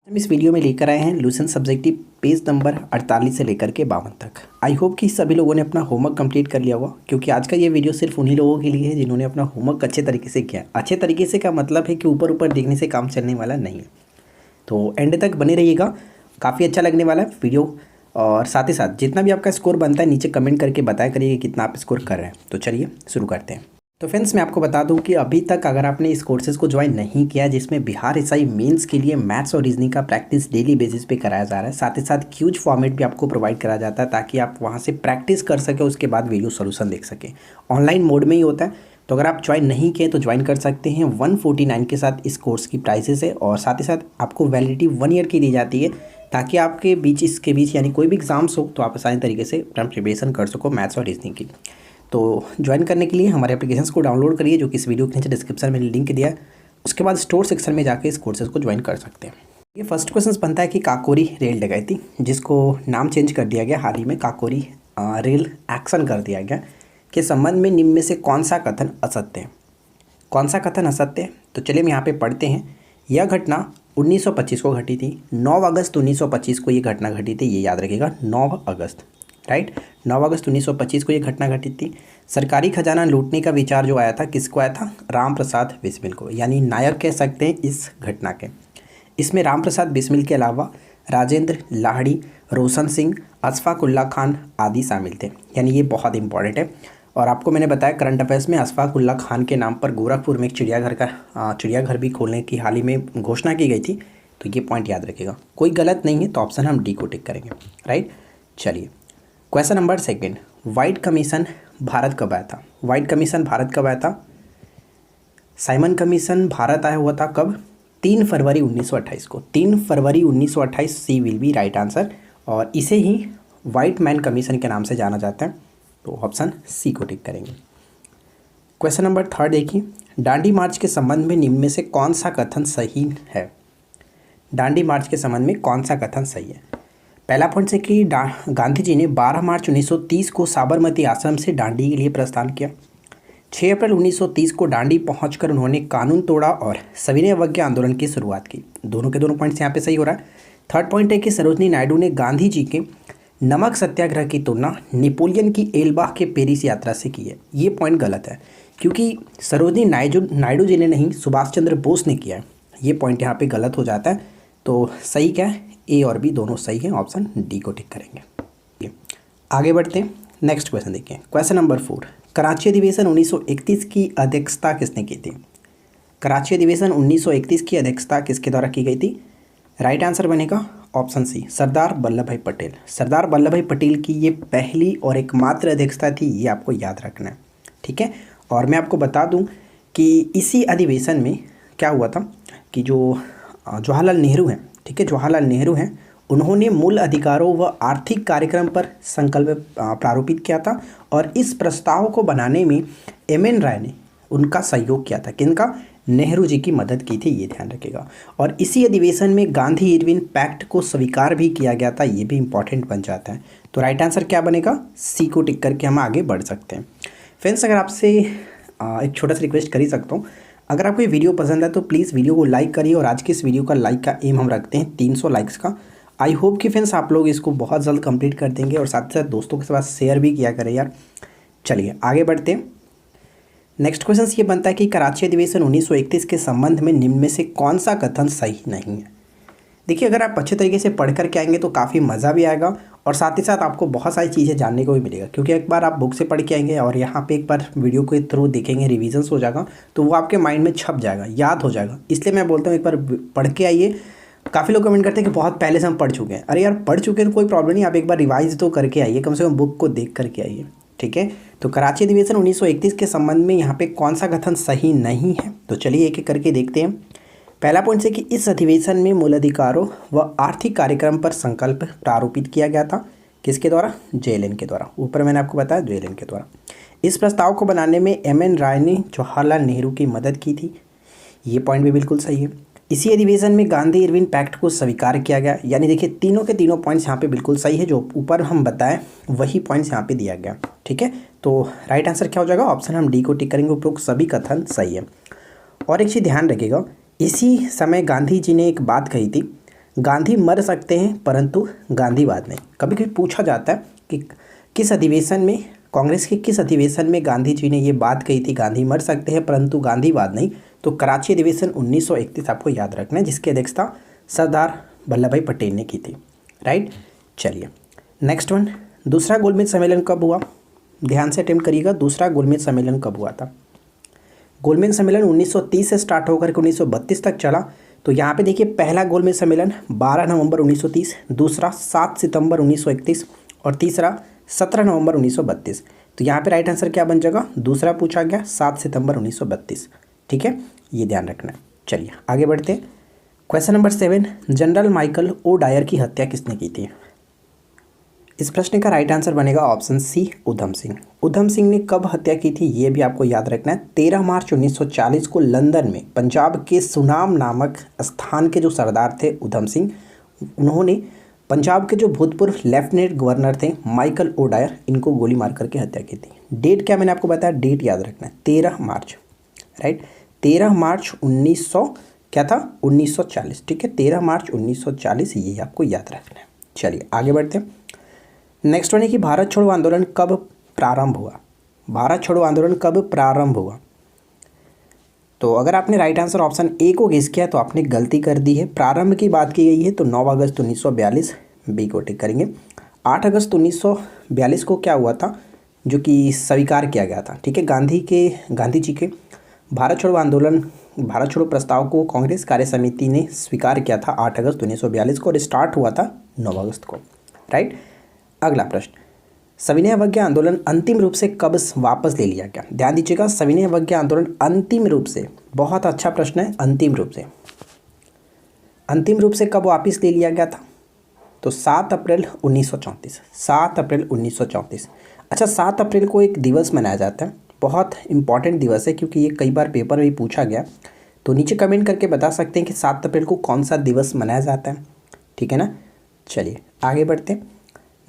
हम इस वीडियो में लेकर आए हैं लूसेंट सब्जेक्टिव पेज नंबर 48 से लेकर के 52 तक। आई होप कि सभी लोगों ने अपना होमवर्क कंप्लीट कर लिया होगा, क्योंकि आज का ये वीडियो सिर्फ उन्हीं लोगों के लिए है जिन्होंने अपना होमवर्क अच्छे तरीके से किया। अच्छे तरीके से का मतलब है कि ऊपर ऊपर देखने से काम चलने वाला नहीं है, तो एंड तक बने रहिएगा, काफ़ी अच्छा लगने वाला है वीडियो। और साथ ही साथ जितना भी आपका स्कोर बनता है नीचे कमेंट करके बताया करिए कितना आप स्कोर कर रहे हैं। तो चलिए शुरू करते हैं। तो फ्रेंड्स, मैं आपको बता दूं कि अभी तक अगर आपने इस कोर्सेज़ को ज्वाइन नहीं किया, जिसमें बिहार एसआई मेंस के लिए मैथ्स और रीजनिंग का प्रैक्टिस डेली बेसिस पे कराया जा रहा है, साथ ही साथ क्यूज फॉर्मेट भी आपको प्रोवाइड करा जाता है ताकि आप वहां से प्रैक्टिस कर सके, उसके बाद वीडियो सोल्यूशन देख सकें। ऑनलाइन मोड में ही होता है, तो अगर आप ज्वाइन नहीं किए तो ज्वाइन कर सकते हैं। 149 के साथ इस कोर्स की प्राइसेस है, और साथ ही साथ आपको वैलिडिटी 1 ईयर की दी जाती है, ताकि आपके बीच इसके बीच यानी कोई भी एग्जाम्स हो तो आप आसानी तरीके से अपना प्रिपरेशन कर सको मैथ्स और रीजनिंग की। तो ज्वाइन करने के लिए हमारे एप्लीकेशंस को डाउनलोड करिए, जो कि इस वीडियो के नीचे डिस्क्रिप्शन में लिंक दिया है। उसके बाद स्टोर सेक्शन में जाके इस कोर्सेज को ज्वाइन कर सकते हैं। ये फर्स्ट क्वेश्चन बनता है कि काकोरी रेल डकैती, जिसको नाम चेंज कर दिया गया हाल ही में, काकोरी रेल एक्शन कर दिया गया, के संबंध में निम्न में से कौन सा कथन असत्य है? कौन सा कथन असत्य है? तो चलिए हम यहाँ पे पढ़ते हैं। यह घटना 1925 को घटी थी। 9 अगस्त 1925 को ये घटना घटी थी, ये याद रखिएगा, 9 अगस्त, राइट। 9 अगस्त 1925 को ये घटना घटित थी। सरकारी खजाना लूटने का विचार जो आया था, किसको आया था? राम प्रसाद बिस्मिल को, यानी नायक कह सकते हैं इस घटना के। इसमें राम प्रसाद बिस्मिल के अलावा राजेंद्र लाहिड़ी, रोशन सिंह, अशफाक उल्ला खान आदि शामिल थे, यानी ये बहुत इंपॉर्टेंट है। और आपको मैंने बताया करंट अफेयर्स में अशफाक उल्ला खान के नाम पर गोरखपुर में एक चिड़ियाघर भी खोलने की हाल ही में घोषणा की गई थी, तो ये पॉइंट याद रखिएगा। कोई गलत नहीं है, तो ऑप्शन हम डी को टिक करेंगे, राइट। चलिए question number 2, white commission Bharat कब आया था? व्हाइट कमीशन भारत कब आया था? साइमन कमीशन भारत आया हुआ था कब? 3 फरवरी 1928 को। 3 फरवरी 1928, सी विल बी राइट आंसर। और इसे ही व्हाइट मैन कमीशन के नाम से जाना जाता है, तो ऑप्शन सी को टिक करेंगे। क्वेश्चन नंबर 3 देखिए, डांडी मार्च के संबंध में निम्न में से कौन सा कथन सही है? डांडी मार्च के संबंध में कौन सा कथन सही है? पहला पॉइंट है कि गांधी जी ने 12 मार्च 1930 को साबरमती आश्रम से डांडी के लिए प्रस्थान किया। 6 अप्रैल 1930 को डांडी पहुंचकर उन्होंने कानून तोड़ा और सविनय अवज्ञा आंदोलन की शुरुआत की। दोनों के दोनों पॉइंट्स यहाँ पे सही हो रहा है। थर्ड पॉइंट है कि सरोजनी नायडू ने गांधी जी के नमक सत्याग्रह की तुलना नेपोलियन की एल्बा के पेरिस यात्रा से की है। ये पॉइंट गलत है, क्योंकि सरोजनी नायडू जी ने नहीं, सुभाष चंद्र बोस ने किया है। ये पॉइंट यहाँ पे गलत हो जाता है। तो सही क्या है? ए और बी दोनों सही है, ऑप्शन डी को टिक करेंगे। आगे बढ़ते हैं, नेक्स्ट क्वेश्चन देखिए। क्वेश्चन नंबर 4, कराची अधिवेशन 1931 की अध्यक्षता किसने की थी? कराची अधिवेशन 1931 की अध्यक्षता किसके द्वारा की गई थी? राइट आंसर बनेगा ऑप्शन सी, सरदार वल्लभ भाई पटेल। सरदार वल्लभ भाई पटेल की ये पहली और एकमात्र अध्यक्षता थी, ये आपको याद रखना है, ठीक है। और मैं आपको बता दूं कि इसी अधिवेशन में क्या हुआ था कि जो जवाहरलाल नेहरू हैं, ठीक है, जवाहरलाल नेहरू हैं, उन्होंने मूल अधिकारों व आर्थिक कार्यक्रम पर संकल्प प्रारूपित किया था, और इस प्रस्ताव को बनाने में एम.एन. राय ने उनका सहयोग किया था। किनका? नेहरू जी की मदद की थी, ये ध्यान रखिएगा। और इसी अधिवेशन में गांधी इरविन पैक्ट को स्वीकार भी किया गया था, ये भी इंपॉर्टेंट बन जाता है। तो राइट आंसर क्या बनेगा? सी को टिक करके हम आगे बढ़ सकते हैं। फ्रेंड्स, अगर आपसे एक छोटा सा रिक्वेस्ट कर ही सकता हूँ, अगर आपको ये वीडियो पसंद है तो प्लीज़ वीडियो को लाइक करिए, और आज के इस वीडियो का लाइक का एम हम रखते हैं 300 लाइक्स का। आई होप कि फ्रेंड्स आप लोग इसको बहुत जल्द कंप्लीट कर देंगे, और साथ ही साथ दोस्तों के साथ शेयर भी किया करें यार। चलिए आगे बढ़ते हैं। नेक्स्ट क्वेश्चन ये बनता है कि कराची अधिवेशन 1931 के संबंध में निम्न में से कौन सा कथन सही नहीं है? देखिए, अगर आप अच्छे तरीके से पढ़ करके आएंगे तो काफ़ी मज़ा भी आएगा, और साथ ही साथ आपको बहुत सारी चीज़ें जानने को भी मिलेगा, क्योंकि एक बार आप बुक से पढ़ के आएंगे और यहाँ पे एक बार वीडियो के थ्रू देखेंगे, रिविजन्स हो जाएगा, तो वो आपके माइंड में छप जाएगा, याद हो जाएगा। इसलिए मैं बोलता हूँ एक बार पढ़ के आइए। काफ़ी लोग कमेंट करते हैं कि बहुत पहले से हम पढ़ चुके हैं। अरे यार, पढ़ चुके हैं तो कोई प्रॉब्लम नहीं, आप एक बार रिवाइज तो करके आइए, कम से कम बुक को देख करके आइए, ठीक है। तो कराची अधिवेशन 1931 के संबंध में यहाँ पे कौन सा कथन सही नहीं है? तो चलिए एक एक करके देखते हैं। पहला पॉइंट है कि इस अधिवेशन में मूल अधिकारों व आर्थिक कार्यक्रम पर संकल्प प्रारूपित किया गया था। किसके द्वारा? जेएलएन के द्वारा। ऊपर मैंने आपको बताया जेएलएन के द्वारा। इस प्रस्ताव को बनाने में एम.एन. राय ने जवाहरलाल नेहरू की मदद की थी, ये पॉइंट भी बिल्कुल सही है। इसी अधिवेशन में गांधी इरविन पैक्ट को स्वीकार किया गया, यानी देखिए तीनों के तीनों पॉइंट्स यहाँ पे बिल्कुल सही है, जो ऊपर हम बताएं वही पॉइंट्स यहाँ पे दिया गया, ठीक है। तो राइट आंसर क्या हो जाएगा? ऑप्शन हम डी को टिक करेंगे, उपरोक्त सभी कथन सही है। और एक चीज़ ध्यान रखिएगा, इसी समय गांधी जी ने एक बात कही थी, गांधी मर सकते हैं परंतु गांधीवाद नहीं। कभी कभी पूछा जाता है कि किस अधिवेशन में, कांग्रेस के किस अधिवेशन में गांधी जी ने ये बात कही थी, गांधी मर सकते हैं परंतु गांधीवाद नहीं। तो कराची अधिवेशन 1931 आपको याद रखना है, जिसकी अध्यक्षता सरदार वल्लभ भाई पटेल ने की थी। राइट, चलिए नेक्स्ट वन। दूसरा गोलमेज सम्मेलन कब हुआ? ध्यान से अटेम्प्ट करिएगा। दूसरा गोलमेज सम्मेलन कब हुआ था? गोलमेज सम्मेलन 1930 से स्टार्ट होकर के 1932 तक चला। तो यहाँ पे देखिए, पहला गोलमेज सम्मेलन 12 नवंबर 1930, दूसरा 7 सितंबर 1931 और तीसरा 17 नवंबर 1932। तो यहाँ पे राइट आंसर क्या बन जाएगा? दूसरा पूछा गया 7 सितंबर 1932। ठीक है, ये ध्यान रखना है। चलिए आगे बढ़ते हैं। Question number 7, General Michael O'Dwyer की हत्या किसने की थी? इस प्रश्न का राइट आंसर बनेगा ऑप्शन सी, उधम सिंह। उधम सिंह ने कब हत्या की थी ये भी आपको याद रखना है। 13 मार्च 1940 को लंदन में पंजाब के सुनाम नामक स्थान के जो सरदार थे उधम सिंह, उन्होंने पंजाब के जो भूतपूर्व लेफ्टिनेंट गवर्नर थे माइकल ओ डायर, इनको गोली मार करके हत्या की थी। डेट क्या मैंने आपको बताया? डेट याद रखना है, 13 मार्च। राइट, 13 मार्च 1940। ठीक है, 13 मार्च 1940, ये आपको याद रखना है। चलिए आगे बढ़ते हैं। नेक्स्ट वन है कि भारत छोड़ो आंदोलन कब प्रारंभ हुआ? भारत छोड़ो आंदोलन कब प्रारंभ हुआ? तो अगर आपने राइट आंसर ऑप्शन ए को गेस किया तो आपने गलती कर दी है। प्रारंभ की बात की गई है तो 9 अगस्त 1942, बी को टिक करेंगे। 8 अगस्त 1942 को क्या हुआ था जो कि स्वीकार किया गया था? ठीक है, गांधी जी के भारत छोड़ो आंदोलन, भारत छोड़ो प्रस्ताव को कांग्रेस कार्य समिति ने स्वीकार किया था 8 अगस्त 1942 को और स्टार्ट हुआ था 9 अगस्त को। राइट, अगला प्रश्न, सविनय अवज्ञा आंदोलन अंतिम रूप से कब वापस ले लिया गया? ध्यान दीजिएगा, सविनय अवज्ञा आंदोलन अंतिम रूप से, बहुत अच्छा प्रश्न है। अंतिम रूप से कब वापस ले लिया गया था? तो 7 अप्रैल 1934। 7 अप्रैल 1934। अच्छा, 7 अप्रैल को एक दिवस मनाया जाता है, बहुत इंपॉर्टेंट दिवस है क्योंकि ये कई बार पेपर में भी पूछा गया। तो नीचे कमेंट करके बता सकते हैं कि 7 अप्रैल को कौन सा दिवस मनाया जाता है। ठीक है ना, चलिए आगे बढ़ते हैं।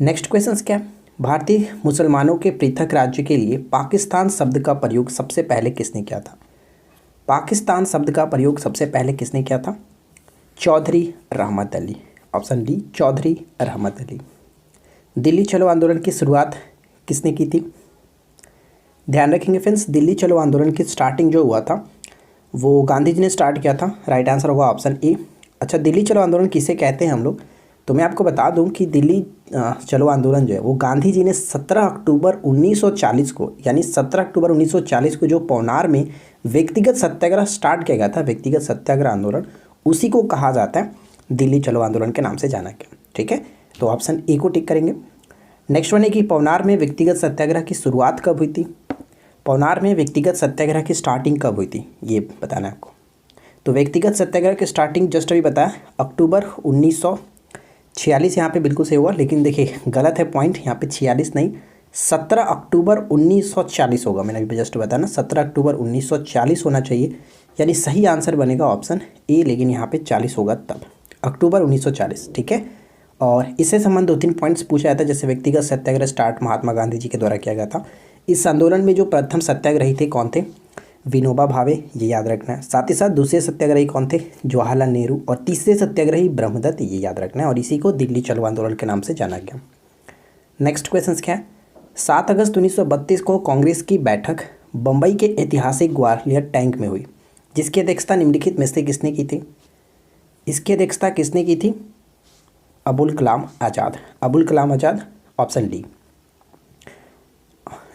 नेक्स्ट क्वेश्चन क्या है? भारतीय मुसलमानों के पृथक राज्य के लिए पाकिस्तान शब्द का प्रयोग सबसे पहले किसने किया था? पाकिस्तान शब्द का प्रयोग सबसे पहले किसने किया था? चौधरी रहमत अली। ऑप्शन डी, चौधरी रहमत अली। दिल्ली चलो आंदोलन की शुरुआत किसने की थी? ध्यान रखेंगे फ्रेंड्स, दिल्ली चलो आंदोलन की स्टार्टिंग जो हुआ था वो गांधी जी ने स्टार्ट किया था। राइट आंसर होगा ऑप्शन ए। अच्छा, दिल्ली चलो आंदोलन किसे कहते हैं हम लोग? तो मैं आपको बता दूं कि दिल्ली चलो आंदोलन जो है वो गांधी जी ने 17 अक्टूबर 1940 को, यानी 17 अक्टूबर 1940 को जो पवनार में व्यक्तिगत सत्याग्रह स्टार्ट किया गया था, व्यक्तिगत सत्याग्रह आंदोलन, उसी को कहा जाता है दिल्ली चलो आंदोलन के नाम से जाना गया। ठीक है, तो ऑप्शन ए को टिक करेंगे। नेक्स्ट वन है कि पवनार में व्यक्तिगत सत्याग्रह की शुरुआत कब हुई थी? पवनार में व्यक्तिगत सत्याग्रह की स्टार्टिंग कब हुई थी ये बताना है आपको। तो व्यक्तिगत सत्याग्रह की स्टार्टिंग जस्ट अभी बताया, अक्टूबर 1946 यहाँ पे बिल्कुल सही हुआ, लेकिन देखिए गलत है पॉइंट, यहाँ पे 46 नहीं 17 अक्टूबर 1940 होगा। मैंने अभी जस्ट बताया ना, 17 अक्टूबर 1940 होना चाहिए, यानी सही आंसर बनेगा ऑप्शन ए, लेकिन यहाँ पे 40 होगा तब, अक्टूबर 1940। ठीक है, और इससे संबंध 2-3 पॉइंट्स पूछा जाता है, जैसे व्यक्तिगत सत्याग्रह स्टार्ट महात्मा गांधी जी के द्वारा किया गया था। इस आंदोलन में जो प्रथम सत्याग्रही थे कौन थे? विनोबा भावे, ये याद रखना है। साथ ही साथ दूसरे सत्याग्रही कौन थे? जवाहरलाल नेहरू। और तीसरे सत्याग्रही ब्रह्मदत्त, ये याद रखना है, और इसी को दिल्ली चलो आंदोलन के नाम से जाना गया। नेक्स्ट क्वेश्चन क्या है? 7 अगस्त 1932 को कांग्रेस की बैठक बम्बई के ऐतिहासिक ग्वालियर टैंक में हुई, जिसकी अध्यक्षता निम्नलिखित में से किसने की थी? इसकी अध्यक्षता किसने की थी? अबुल कलाम आज़ाद। Abul Kalam Azad, option D.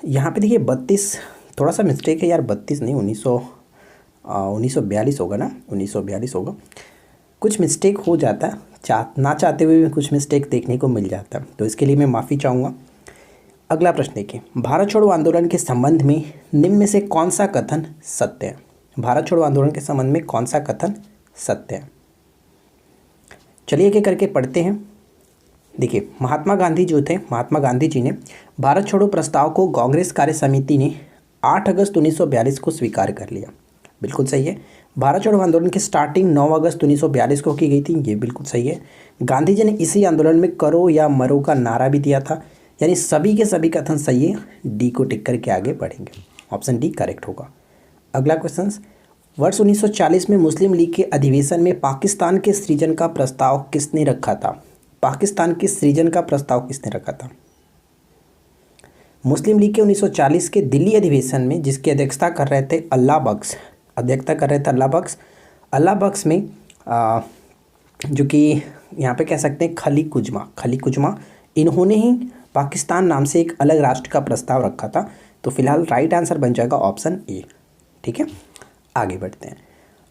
यहाँ पे देखिए 32 थोड़ा सा मिस्टेक है यार, 32 नहीं 1942 होगा ना, 1942 होगा। कुछ मिस्टेक हो जाता है, ना चाहते हुए भी कुछ मिस्टेक देखने को मिल जाता है, तो इसके लिए मैं माफ़ी चाहूँगा। अगला प्रश्न देखिए, भारत छोड़ो आंदोलन के संबंध में निम्न में से कौन सा कथन सत्य है? भारत छोड़ो आंदोलन के संबंध में कौन सा कथन सत्य है? चलिए एक एक करके पढ़ते हैं। देखिए, महात्मा गांधी जो थे, महात्मा गांधी जी ने भारत छोड़ो प्रस्ताव को कांग्रेस कार्य समिति ने 8 अगस्त 1942 को स्वीकार कर लिया, बिल्कुल सही है। भारत छोड़ो आंदोलन की स्टार्टिंग 9 अगस्त 1942 को की गई थी, ये बिल्कुल सही है। गांधी जी ने इसी आंदोलन में करो या मरो का नारा भी दिया था, यानी सभी के सभी कथन सही है। डी को टिक करके आगे बढ़ेंगे, ऑप्शन डी करेक्ट होगा। अगला क्वेश्चन, वर्ष 1940 में मुस्लिम लीग के अधिवेशन में पाकिस्तान के सृजन का प्रस्ताव किसने रखा था? पाकिस्तान के सृजन का प्रस्ताव किसने रखा था? मुस्लिम लीग के 1940 के दिल्ली अधिवेशन में जिसकी अध्यक्षता कर रहे थे अल्लाह बख्श, अल्लाह बख्श में जो कि यहाँ पे कह सकते हैं खली कुजमा, इन्होंने ही पाकिस्तान नाम से एक अलग राष्ट्र का प्रस्ताव रखा था। तो फिलहाल राइट आंसर बन जाएगा ऑप्शन ए। ठीक है, आगे बढ़ते हैं।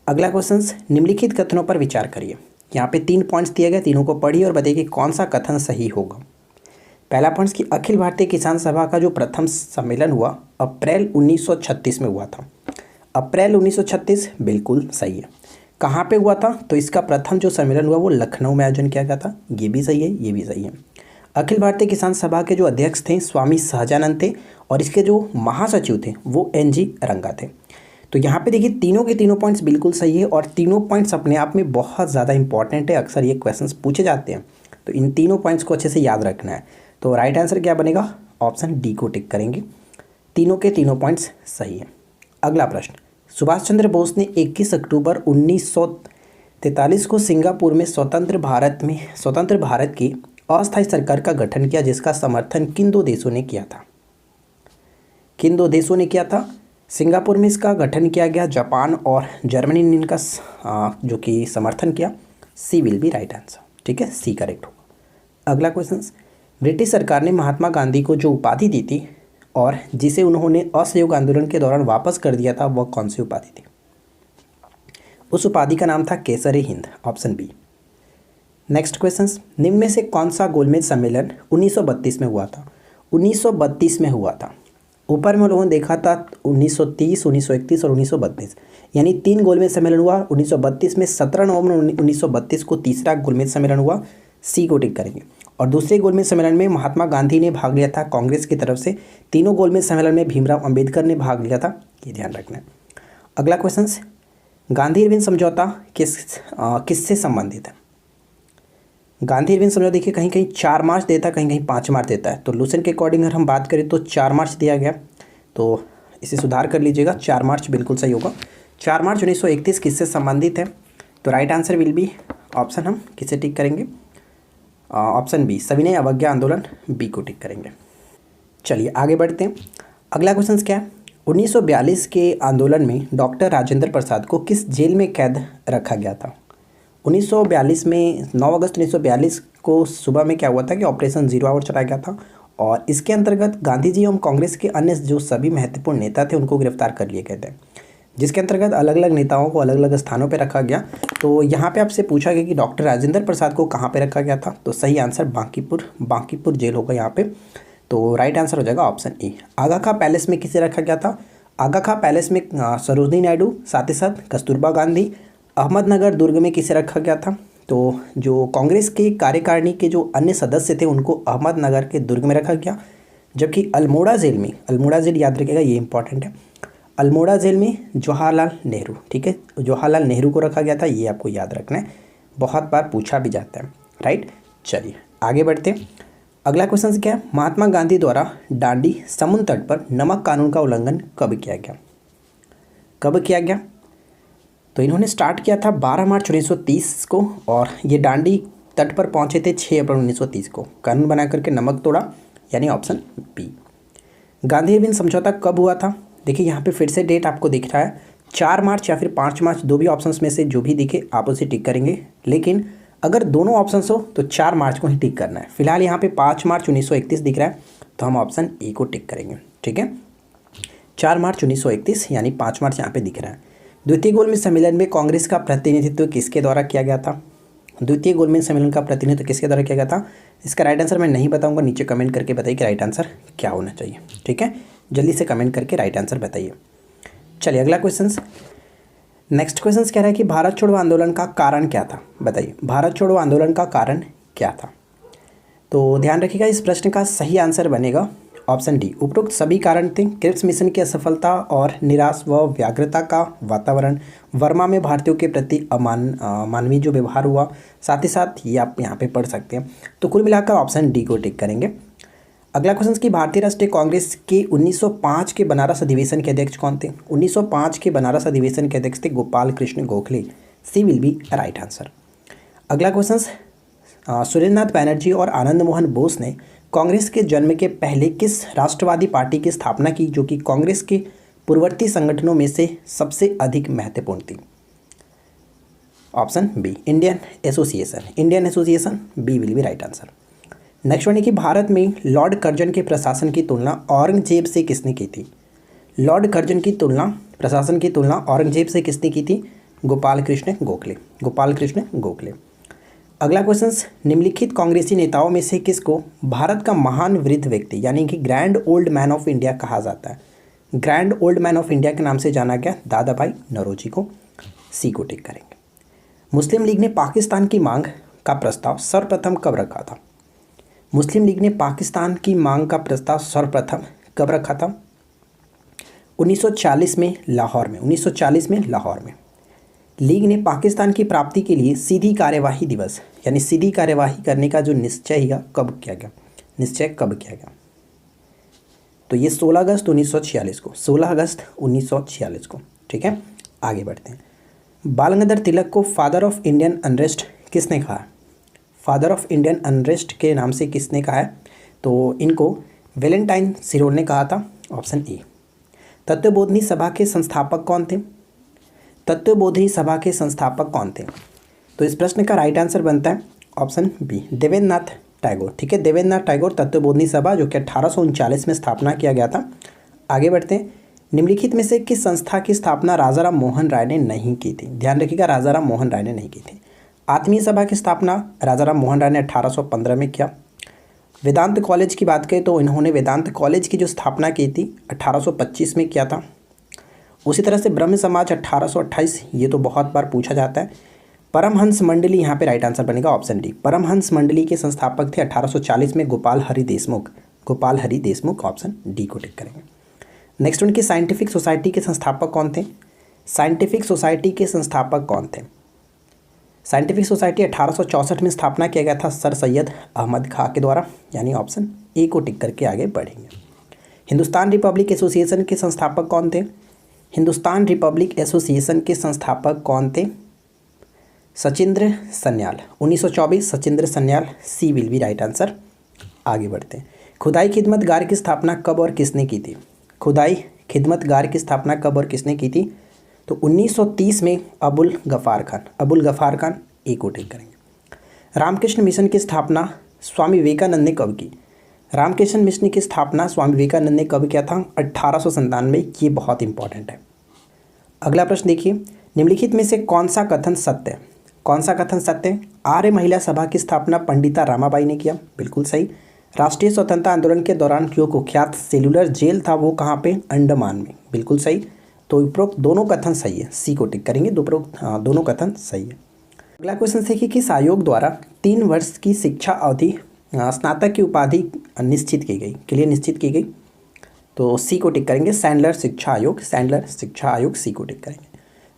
अगला क्वेश्चन, निम्नलिखित कथनों पर विचार करिए। यहाँ पे 3 पॉइंट्स दिए गए, तीनों को पढ़िए और बताइए कि कौन सा कथन सही होगा। पहला पॉइंट कि अखिल भारतीय किसान सभा का जो प्रथम सम्मेलन हुआ अप्रैल 1936 में हुआ था। अप्रैल 1936 बिल्कुल सही है। कहाँ पे हुआ था? तो इसका प्रथम जो सम्मेलन हुआ वो लखनऊ में आयोजन किया गया था। ये भी सही है, ये भी सही है। अखिल भारतीय किसान सभा के जो अध्यक्ष थे स्वामी सहजानंद थे और इसके जो महासचिव थे वो NG रंगा थे। तो यहाँ पे देखिए तीनों के तीनों पॉइंट्स बिल्कुल सही है और तीनों पॉइंट्स अपने आप में बहुत ज़्यादा इंपॉर्टेंट है। अक्सर ये क्वेश्चंस पूछे जाते हैं, तो इन तीनों पॉइंट्स को अच्छे से याद रखना है। तो राइट आंसर क्या बनेगा? ऑप्शन डी को टिक करेंगे। तीनों के तीनों पॉइंट्स सही है। अगला प्रश्न, सुभाष चंद्र बोस ने 21 अक्टूबर 1943 को सिंगापुर में स्वतंत्र भारत की अस्थायी सरकार का गठन किया, जिसका समर्थन किन दो देशों ने किया था? किन दो देशों ने किया था? सिंगापुर में इसका गठन किया गया, जापान और जर्मनी ने इनका जो कि समर्थन किया। सी विल बी राइट आंसर। ठीक है, सी करेक्ट होगा। अगला क्वेश्चन, ब्रिटिश सरकार ने महात्मा गांधी को जो उपाधि दी थी और जिसे उन्होंने असहयोग आंदोलन के दौरान वापस कर दिया था, वह कौन सी उपाधि थी? उस उपाधि का नाम था केसरे हिंद, ऑप्शन बी। नेक्स्ट क्वेश्चन, निम्न में से कौन सा गोलमेज सम्मेलन 1932 में हुआ था? 1932 में हुआ था। ऊपर में लोगों ने देखा था 1930, 1931 और 1932, यानी 3 गोलमेज सम्मेलन हुआ 1932 में। 17 नवंबर 1932 को तीसरा गोलमेज सम्मेलन हुआ। सी को टिक करेंगे। और दूसरे गोलमेज सम्मेलन में महात्मा गांधी ने भाग लिया था कांग्रेस की तरफ से। तीनों गोलमेज सम्मेलन में भीमराव अंबेडकर ने भाग लिया था, ये ध्यान रखना है। अगला क्वेश्चन, गांधी इरविन समझौता किससे संबंधित है? गांधी इरविन समझौता देखिए कहीं कहीं 4 मार्च देता है, कहीं कहीं 5 मार्च देता है। तो लूसेंट के अकॉर्डिंग अगर हम बात करें तो 4 मार्च दिया गया, तो इसे सुधार कर लीजिएगा। 4 मार्च बिल्कुल सही होगा। 4 मार्च 1931 किससे संबंधित है? तो right answer will be option, हम किसे टिक करेंगे? ऑप्शन बी, सविनय अवज्ञा आंदोलन, बी को टिक करेंगे। चलिए आगे बढ़ते हैं। अगला क्वेश्चन क्या है? 1942 के आंदोलन में डॉक्टर राजेंद्र प्रसाद को किस जेल में कैद रखा गया था? 1942 में 9 अगस्त 1942 को सुबह में क्या हुआ था कि ऑपरेशन जीरो आवर चलाया गया था और इसके अंतर्गत गांधी जी एवं कांग्रेस के अन्य जो सभी महत्वपूर्ण नेता थे उनको गिरफ्तार कर लिए गए थे, जिसके अंतर्गत अलग अलग नेताओं को अलग अलग स्थानों पर रखा गया। तो यहाँ पे आपसे पूछा गया कि डॉक्टर राजेंद्र प्रसाद को कहाँ पे रखा गया था? तो सही आंसर बांकीपुर जेल होगा यहाँ पे। तो राइट आंसर हो जाएगा option A. Agha Khan palace में किसे रखा गया था? आगा खां पैलेस में सरोजनी नायडू, साथ ही साथ कस्तूरबा गांधी। अहमदनगर दुर्ग में किसे रखा गया था? तो जो कांग्रेस के कार्यकारिणी के जो अन्य सदस्य थे उनको अहमदनगर के दुर्ग में रखा गया। जबकि अल्मोड़ा जेल याद रखिएगा, ये इंपॉर्टेंट है, अल्मोड़ा जेल में जवाहरलाल नेहरू, ठीक है, जवाहरलाल नेहरू को रखा गया था। ये आपको याद रखना है, बहुत बार पूछा भी जाता है, राइट। चलिए आगे बढ़ते हैं। अगला क्वेश्चन क्या है? महात्मा गांधी द्वारा दांडी समुद्र तट पर नमक कानून का उल्लंघन कब किया गया? तो इन्होंने स्टार्ट किया था 12 मार्च 1930 को और ये दांडी तट पर पहुंचे थे 6 अप्रैल 1930 को। कानून बना करके नमक तोड़ा, यानी ऑप्शन बी। गांधी इरविन समझौता कब हुआ था? देखिए यहाँ पे फिर से डेट आपको दिख रहा है, 4 मार्च या फिर 5 मार्च, दो भी ऑप्शंस में से जो भी दिखे आप उसे टिक करेंगे। लेकिन अगर दोनों ऑप्शंस हो तो 4 मार्च को ही टिक करना है। फिलहाल यहाँ पे 5 मार्च 1931 दिख रहा है, तो हम ऑप्शन ए को टिक करेंगे, ठीक है। 4 मार्च 1931 यानी 5 मार्च यहाँ पे दिख रहा है। द्वितीय गोलमेज सम्मेलन में कांग्रेस का प्रतिनिधित्व किसके द्वारा किया गया था? द्वितीय गोलमेज सम्मेलन का प्रतिनिधित्व किसके द्वारा किया गया था? इसका राइट आंसर मैं नहीं बताऊंगा, नीचे कमेंट करके बताइए कि राइट आंसर क्या होना चाहिए, ठीक है। जल्दी से कमेंट करके राइट आंसर बताइए। चलिए अगला क्वेश्चन, नेक्स्ट क्वेश्चन कह रहा है कि भारत छोड़ो आंदोलन का कारण क्या था? बताइए, भारत छोड़ो आंदोलन का कारण क्या था? तो ध्यान रखिएगा, इस प्रश्न का सही आंसर बनेगा ऑप्शन डी। उपरोक्त सभी कारण थे, क्रिप्स मिशन की असफलता और निराश व व्याग्रता का वातावरण, वर्मा में भारतीयों के प्रति मानवीय जो व्यवहार हुआ, साथ ही साथ ये आप यहाँ पे पढ़ सकते हैं। तो कुल मिलाकर ऑप्शन डी को टिक करेंगे। अगला क्वेश्चन की भारतीय राष्ट्रीय कांग्रेस के 1905 के बनारस अधिवेशन के अध्यक्ष कौन थे? 1905 के बनारस अधिवेशन के अध्यक्ष थे गोपाल कृष्ण गोखले। सी विल बी राइट आंसर। अगला क्वेश्चन, सुरेंद्रनाथ बैनर्जी और आनंद मोहन बोस ने कांग्रेस के जन्म के पहले किस राष्ट्रवादी पार्टी की स्थापना की जो कि कांग्रेस के पूर्ववर्ती संगठनों में से सबसे अधिक महत्वपूर्ण थी? Option B, Indian Association. Indian Association, B will be right answer. Next one है कि भारत में लॉर्ड कर्जन के प्रशासन की तुलना औरंगजेब से किसने की थी? लॉर्ड कर्जन की तुलना, प्रशासन की तुलना औरंगजेब से किसने की थी? गोपाल कृष्ण गोखले। गोपाल कृष्ण गोखले। अगला क्वेश्चन, निम्नलिखित कांग्रेसी नेताओं में से किसको भारत का महान वृद्ध व्यक्ति यानी कि grand old man of India कहा जाता है? Grand old man of India के नाम से जाना गया दादा भाई नौरोजी को। सी को टिक करेंगे। मुस्लिम लीग ने पाकिस्तान की मांग का प्रस्ताव सर्वप्रथम कब रखा था? मुस्लिम लीग ने पाकिस्तान की मांग का प्रस्ताव सर्वप्रथम कब रखा था? 1940 में लाहौर में। 1940 में लाहौर में लीग ने पाकिस्तान की प्राप्ति के लिए सीधी कार्यवाही दिवस यानी सीधी कार्यवाही करने का जो निश्चय है कब किया गया? निश्चय कब किया गया? तो ये 16 अगस्त 1946 को। 16 अगस्त 1946 को। ठीक है, आगे बढ़ते हैं। बाल गंगाधर तिलक को फादर ऑफ इंडियन अनरेस्ट किसने कहा? फादर ऑफ इंडियन अनरेस्ट के नाम से किसने कहा है? तो इनको वैलेंटाइन सिरोल ने कहा था। Option A. तत्वबोधिनी सभा के संस्थापक कौन थे? तत्वबोधिनी सभा के संस्थापक कौन थे? तो इस प्रश्न का राइट आंसर बनता है ऑप्शन बी, देवेंद्रनाथ टैगोर। ठीक है, देवेंद्रनाथ टैगोर तत्वबोधिनी सभा जो कि 1839 में स्थापना किया गया था। आगे बढ़ते हैं। निम्नलिखित में से किस संस्था की स्थापना राजाराम मोहन राय ने नहीं की थी? ध्यान रखिएगा, राजाराम मोहन राय ने नहीं की थी। आत्मीय सभा की स्थापना राजाराम मोहन राय ने 1815 में किया। वेदांत कॉलेज की बात करें तो इन्होंने वेदांत कॉलेज की जो स्थापना की थी 1825 में किया था। उसी तरह से ब्रह्म समाज 1828, ये तो बहुत बार पूछा जाता है। परमहंस मंडली, यहाँ पे राइट आंसर बनेगा ऑप्शन डी। परमहंस मंडली के संस्थापक थे 1840 में गोपाल हरि देशमुख। गोपाल हरि देशमुख, ऑप्शन डी को टिक करेंगे। नेक्स्ट उनकी साइंटिफिक सोसाइटी के संस्थापक कौन थे? साइंटिफिक सोसाइटी के संस्थापक कौन थे? साइंटिफिक सोसाइटी 1864 में स्थापना किया गया था सर सैयद अहमद खां के द्वारा, यानी ऑप्शन ए को टिक करके आगे बढ़ेंगे। हिंदुस्तान रिपब्लिक एसोसिएशन के संस्थापक कौन थे? हिंदुस्तान रिपब्लिक एसोसिएशन के संस्थापक कौन थे? सचिंद्र सन्याल। 1924 सचिंद्र सन्याल। सी विल बी राइट आंसर। आगे बढ़ते हैं। खुदाई खिदमतगार की स्थापना कब और किसने की थी? खुदाई खिदमतगार की स्थापना कब और किसने की थी? तो 1930 में अबुल गफ़ार खान। अबुल गफ़ार खान, ए को टिक करेंगे। रामकृष्ण मिशन की स्थापना स्वामी विवेकानंद ने कब की? रामकृष्ण मिशन की स्थापना स्वामी विवेकानंद ने कब किया था? 1897। ये बहुत इंपॉर्टेंट है। अगला प्रश्न देखिए, निम्नलिखित में से कौन सा कथन सत्य है? कौन सा कथन सत्य है? आर्य महिला सभा की स्थापना पंडिता रामाबाई ने किया। बिल्कुल सही। राष्ट्रीय स्वतंत्रता आंदोलन के दौरान जो कुख्यात सेलुलर जेल था वो कहाँ पे? अंडमान में। बिल्कुल सही। तो उपरोक्त दोनों कथन सही है। सी को टिक करेंगे। दोनों कथन सही है। अगला क्वेश्चन देखिए, किस आयोग द्वारा 3 वर्ष की शिक्षा अवधि स्नातक की उपाधि निश्चित की गई, के लिए निश्चित की गई? तो सी को टिक करेंगे, सैंडलर शिक्षा आयोग। सैंडलर शिक्षा आयोग, सी को टिक करेंगे।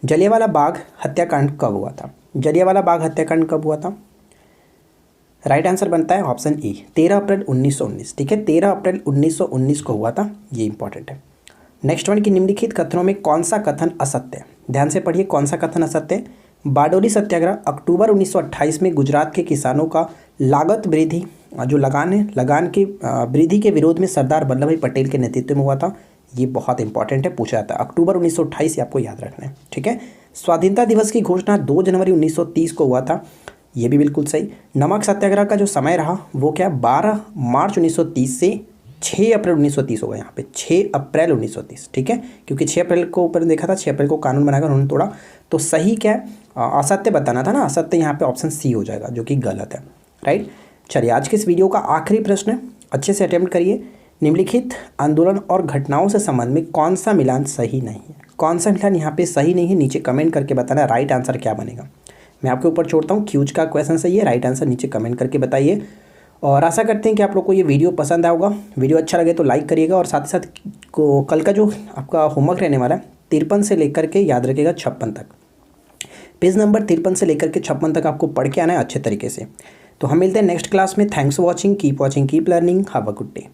जलियांवाला बाग हत्याकांड कब हुआ था? जलियांवाला बाग हत्याकांड कब हुआ था? राइट आंसर बनता है ऑप्शन ए, 13 अप्रैल 1919। ठीक है, 13 अप्रैल 1919 को हुआ था। ये इंपॉर्टेंट है। नेक्स्ट वन की निम्नलिखित कथनों में कौन सा कथन असत्य है? ध्यान से पढ़िए, कौन सा कथन असत्य है? बारडोली सत्याग्रह अक्टूबर 1928 में गुजरात के किसानों का लागत वृद्धि, जो लगान की वृद्धि के विरोध में सरदार वल्लभ भाई पटेल के नेतृत्व में हुआ था। ये बहुत इंपॉर्टेंट है, पूछा जाता है। अक्टूबर 1928 आपको याद रखना है। ठीक है। स्वाधीनता दिवस की घोषणा 2 जनवरी 1930 को हुआ था। ये भी बिल्कुल सही। नमक सत्याग्रह का जो समय रहा वो क्या? 12 मार्च 1930 से 6 अप्रैल 1930 होगा। यहाँ पे 6 अप्रैल 1930। ठीक है, क्योंकि 6 अप्रैल को ऊपर देखा था, 6 अप्रैल को कानून बनाकर उन्होंने तोड़ा। तो सही क्या है? असत्य बताना था ना, असत्य यहाँ पे ऑप्शन सी हो जाएगा, जो कि गलत है। राइट। चलिए, आज के इस वीडियो का आखिरी प्रश्न अच्छे से अटेम्प्ट करिए। निम्नलिखित आंदोलन और घटनाओं से संबंध में कौन सा मिलान सही नहीं है? कौन सा मिलान यहाँ पे सही नहीं है? नीचे कमेंट करके बताना राइट आंसर क्या बनेगा। मैं आपके ऊपर छोड़ता हूँ, क्यूज का क्वेश्चन सही है, राइट आंसर नीचे कमेंट करके बताइए। और आशा करते हैं कि आप लोग को ये वीडियो पसंद आएगा। वीडियो अच्छा लगे तो लाइक करिएगा, और साथ ही साथ को कल का जो आपका होमवर्क रहने वाला है 53 से लेकर के याद रखिएगा 56 तक, पेज नंबर 53 से लेकर के 56 तक आपको पढ़ के आना है अच्छे तरीके से। तो हम मिलते हैं नेक्स्ट क्लास में। Thanks for watching, keep learning, have a good day.